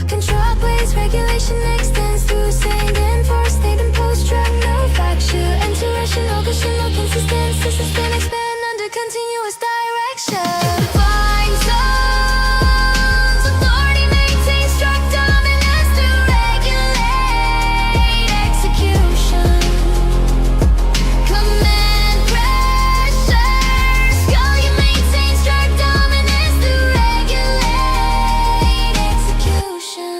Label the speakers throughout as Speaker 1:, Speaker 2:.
Speaker 1: Control plays, regulation extends through sustained and force, state imposed drug, no fracture. Enter rational, conditional consistency, suspend, expand under continuous direction. Define zones, authority maintains struck dominance to regulate execution. Command pressure, skull you maintain struck dominance to regulate execution.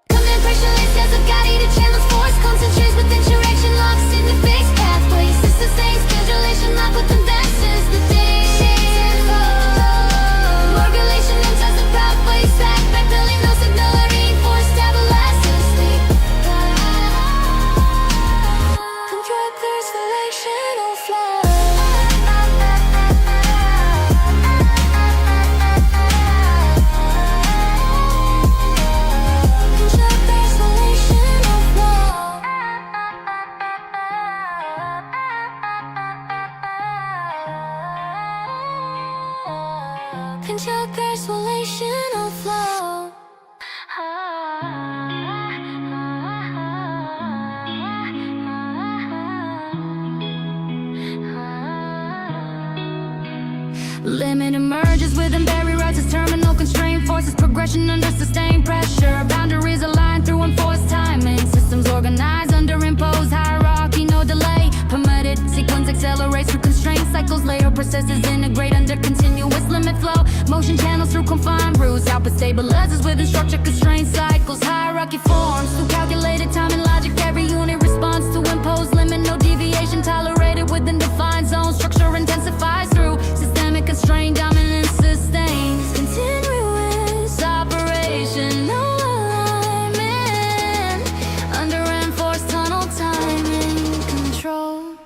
Speaker 1: Command pressure lays as a guided channels force, concentrates within direction, locks in the fixed pathways. This sustains schedulation, lock with advances the day. Regulation enters the pathways, backpedaling, no signal, reinforce, stabilizes sleep. Control clears relational flow. Control clears relational flow. Control clears relational flow. Limit emerges within barrier rights as terminal constraint forces progression under sustained pressure. Boundaries aligned through enforced timing. Systems organized under imposed hierarchy, no delay permitted. Sequence accelerates through constraint cycles. Layer processes integrate under continuous limit flow. Motion channels through confined routes. Output stabilizes within structure constraint cycles. Hierarchy forms through calculated time and logic. Every unit responds to imposed limit. No deviation tolerated within defined zones. Structure intensifies through systemic constraint. Dominance sustains continuous operation. No alignment under enforced tunnel timing control.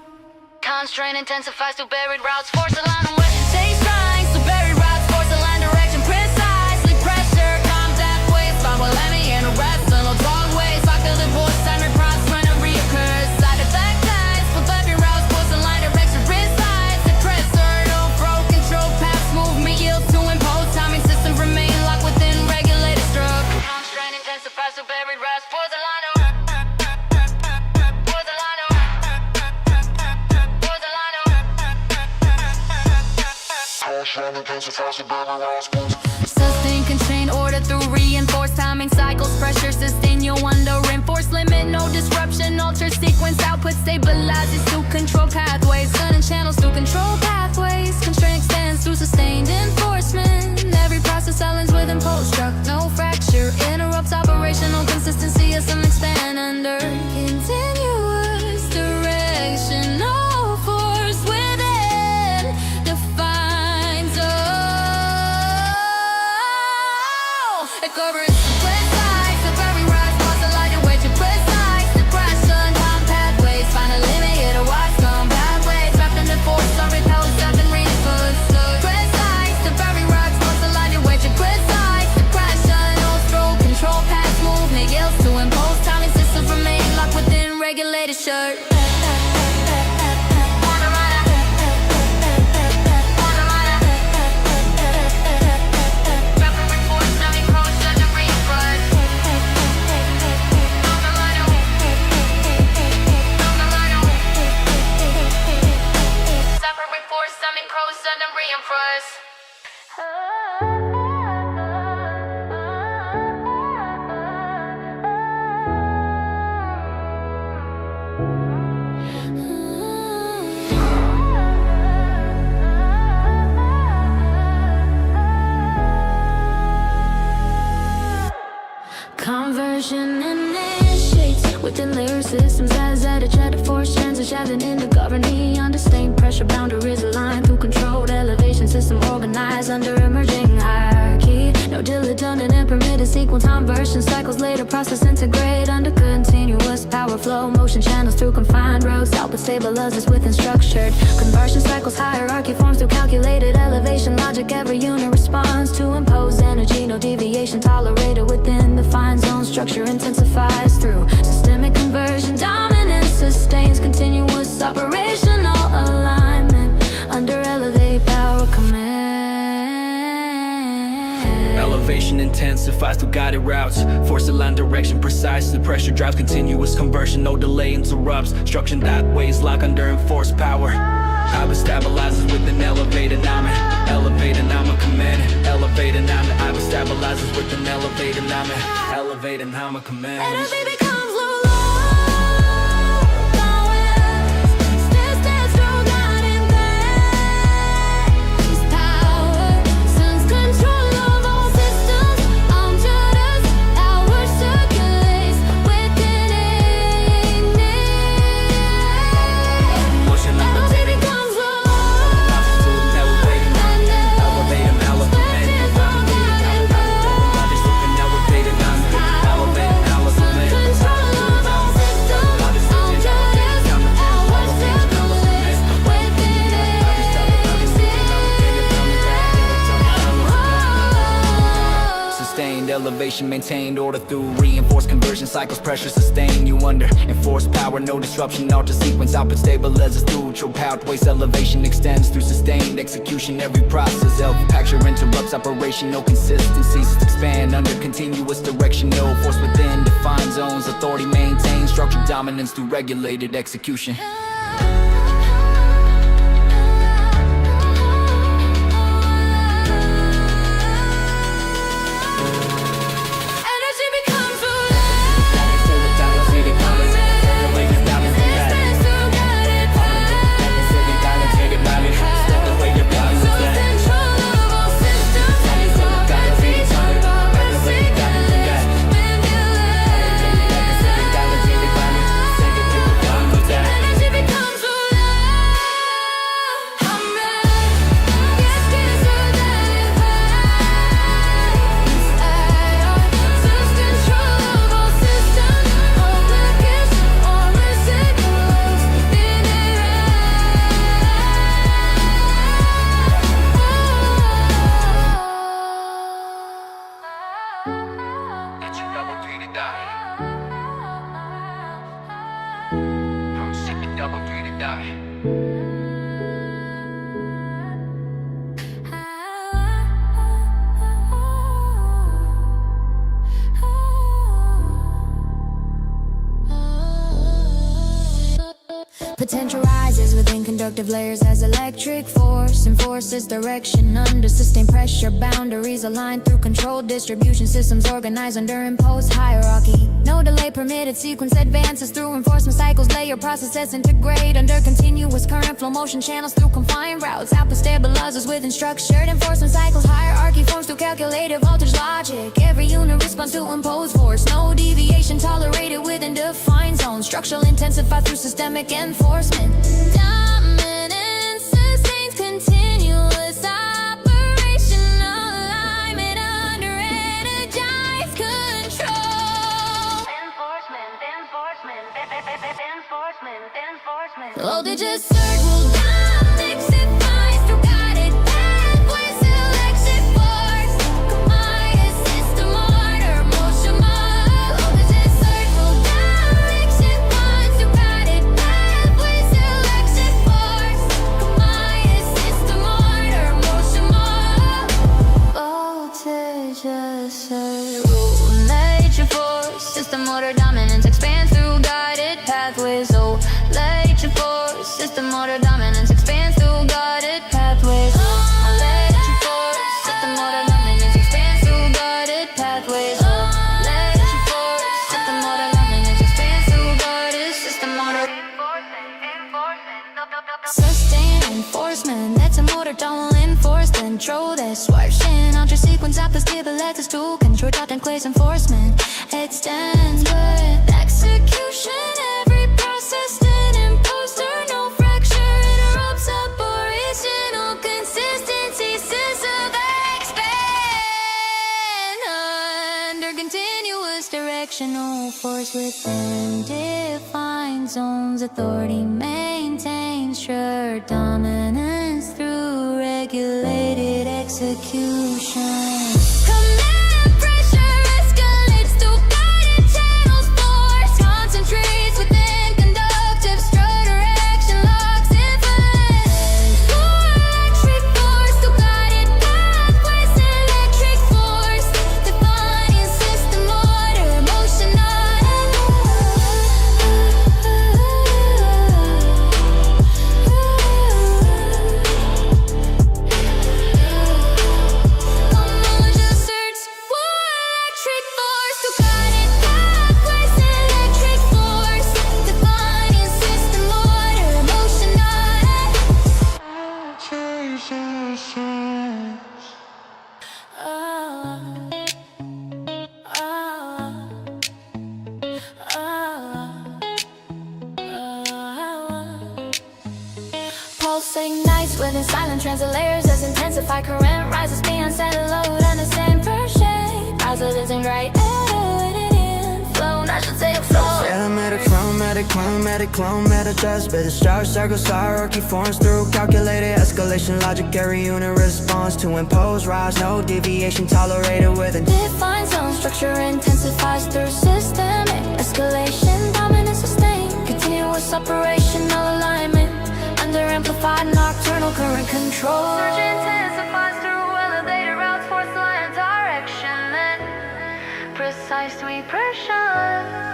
Speaker 1: Constraint intensifies to buried routes. Force alignment with stage strikes to buried routes. Force align direction precisely. Pressure contact waves. Find what let me in arrest. Tunnel dog ways. Factor the voice. Time reprice when it reoccurs. Side effect ties for buried routes. Force align direction precise. Suppressor no throw control paths. Movement yields to impose timing. Systems remain locked within regulated structure. Constraint intensifies to buried routes. Force align. Sustain constraint order through reinforced timing cycles. Pressure sustain you under enforced limit. No disruption, alter sequence. Output stabilizes to control pathways. Gun and channels to control pathways. Constraint extends through sustained enforcement. Every process aligns with imposed struck. No fracture interrupts operational consistency as some expand under continuous direction. No force within defined zone. It covers precise, the very rise, pause the light away to precise. Depression, time pathways, find a limit, hit a wide scum pathways. Wrapped in the force, sorry, pose, seven reinforced. Precise, the very rise, pause the light away to precise. Depression, no stroke, control path, movement, yields to impose timing. Systems remain locked within regulated shirt. Conversion initiates within layer systems as at a cheddar force transition into governing under sustained pressure. Boundaries aligned through controlled elevation. System organized under emerging hierarchy. No dilettante and permitted sequence conversion cycles. Later process integrate under continuous power flow. Motion channels through confined roads. Output stabilizes within structured conversion cycles. Hierarchy forms through calculated elevation logic. Every unit responds to imposed energy. No deviation tolerated within the fine zone. Structure intensifies through systemic conversion. Dominance sustains continuous operational alignment under elevate power command.
Speaker 2: elevation intensifies through guided routes. Force align direction precise. The pressure drives continuous conversion. No delay interrupts. Structure that ways lock under enforced power. Ibis stabilizes with an elevated I'm an elevated I'm a command. Elevated I'm an Ibis stabilizes with an elevated I'm an elevated I'm a command.
Speaker 1: Energy becomes low, low west. Stand strong, guiding base. Power, sun's control of all systems. Entered us, our circulates within ignite.
Speaker 2: Motion
Speaker 1: Energy becomes low,
Speaker 2: elevation maintained, order through reinforced conversion cycles, pressure sustain you under enforced power, no disruption, alter sequence, output stabilizes through neutral pathways, elevation extends through sustained execution, every process, L-factor interrupts operation, no consistencies, expand under continuous direction, no force within defined zones, authority maintains, structural dominance through regulated execution.
Speaker 1: Potential rises within conductive layers as electric force enforces direction under sustained pressure. Boundaries aligned through controlled distribution systems organized under imposed hierarchy. No delay permitted, sequence advances through enforcement cycles. Layer processes integrate under continuous current flow motion channels through confined routes. Output stabilizers within structured enforcement cycles. Hierarchy forms through calculated voltage logic. Every unit responds to imposed force. No deviation tolerated within defined zones. Structural intensify through systemic enforcement. Dominance sustains continuous operational alignment under energized control. Enforcement. Voltages circle down, exit through guided pathways, electric force. Combined system order, motion mod. Voltages circle down, exit through guided pathways, electric force. Combined system order, motion mod. Voltages circle, nature force. System order dominance expands through guided pathways. Oh, nature force. System order dominance expands through guided pathways. Nature force. System order dominance expands through guided pathways. Nature force. System order dominance expands through guided system order. Sustained enforcement. That's a motor tunnel enforced control. That's swashing out your sequence up the stabilizers to control dot and place enforcement. Extends with execution. Every process then imposed or no fracture interrupts operational consistency. System expand under continuous directional force within defined zones. Authority maintains sure dominance through regulated execution. Command pressure escalates through guided channels. Force concentrates within conductive structure. Action locks in place. Electric force through guided pathways. Electric force within silent transit layers as intensify current rises beyond set load. Understand per se, positives and right flow, I should say flow.
Speaker 3: Chromatic, clone, dust, bit of star circles, hierarchy forms through calculated escalation logic. Every unit responds to impose rise, no deviation tolerated within
Speaker 1: defined zone. Structure intensifies through systemic escalation, dominant sustain, continuous operational alignment under amplified nocturnal current control. Surge intensifies through elevated routes, force line direction, and precise repression.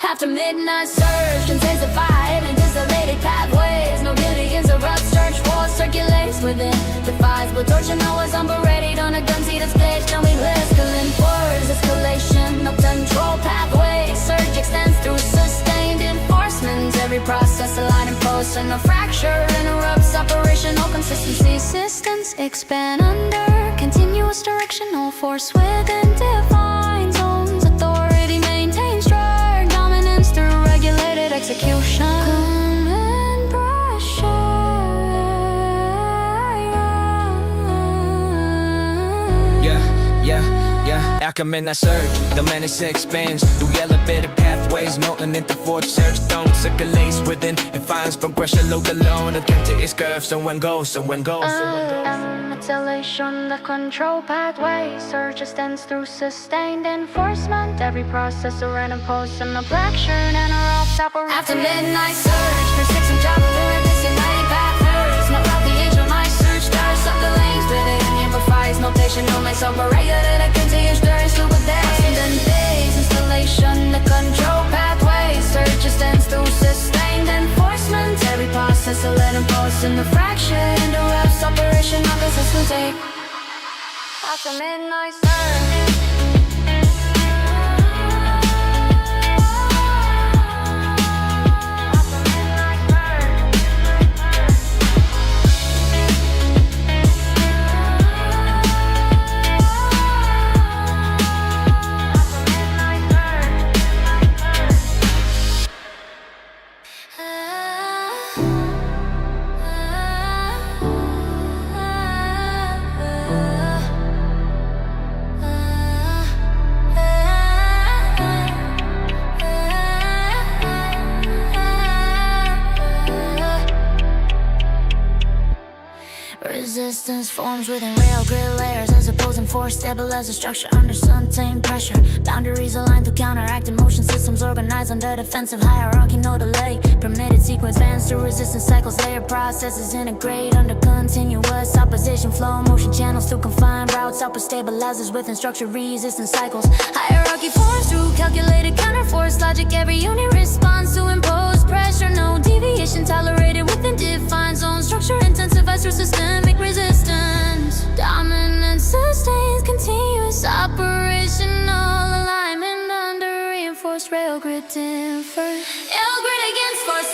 Speaker 1: After midnight surge, intensified and dissipated pathways. No beauty interrupts, church walls circulates within. Defies but torture, no one's unberedied on a gun-seated stage. No escalant words, escalation, no control pathways. Surge extends through sustained enforcement. Every process aligned in post and no fracture interrupts operational consistency. Systems expand under continuous directional force within divine zones. Authority maintains strong dominance through regulated execution. Command pressure.
Speaker 2: Alchemy, I surge, the menace expands through elevated pathways, melting into force surge zone, circulates within and finds progression load alone. Again to its curve, someone goes.
Speaker 1: Ventilation, the control pathway. Surge extends through sustained enforcement. Every processor and impulse and a fracture interrupts operation. After midnight surge, persistent traveler, disunited pathways. No route the angel night surge, stars up the lanes, but it amplifies notation, no makes operated. It continues during super days. Ascendant days, installation, the control pathway. Surge extends through sustained enforcement. Every processor let impulse and the fraction interrupts operational consistency. After midnight surge. Resistance forms within rail grid layers as opposing force stabilize the structure under sustained pressure. Boundaries aligned to counteract motion systems organized under defensive hierarchy, no delay. Permitted sequence fans through resistance cycles, layer processes integrate under continuous opposition flow. Motion channels through confined routes, upper stabilizers within structure resistance cycles. Hierarchy forms through calculated counterforce logic. Every unit responds to imposed pressure, no deviation tolerated within defined zones. Structure intensifies through systemic resistance. Dominance sustains continuous operational alignment under reinforced rail grid differ. Rail grid against force.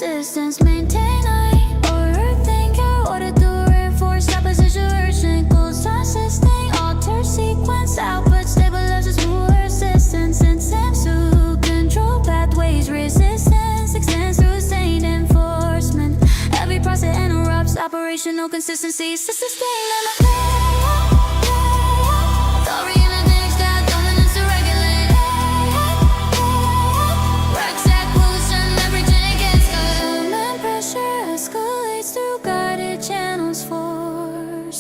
Speaker 1: Resistance maintain think what to do, reinforce opposition circles, assisting alter sequence output stabilizes resistance and sense to control pathways. Resistance extends through sustained enforcement. Every process interrupts operational consistency. Sustain and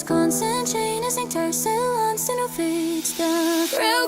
Speaker 1: constant chain is interstellar, no fixed. Real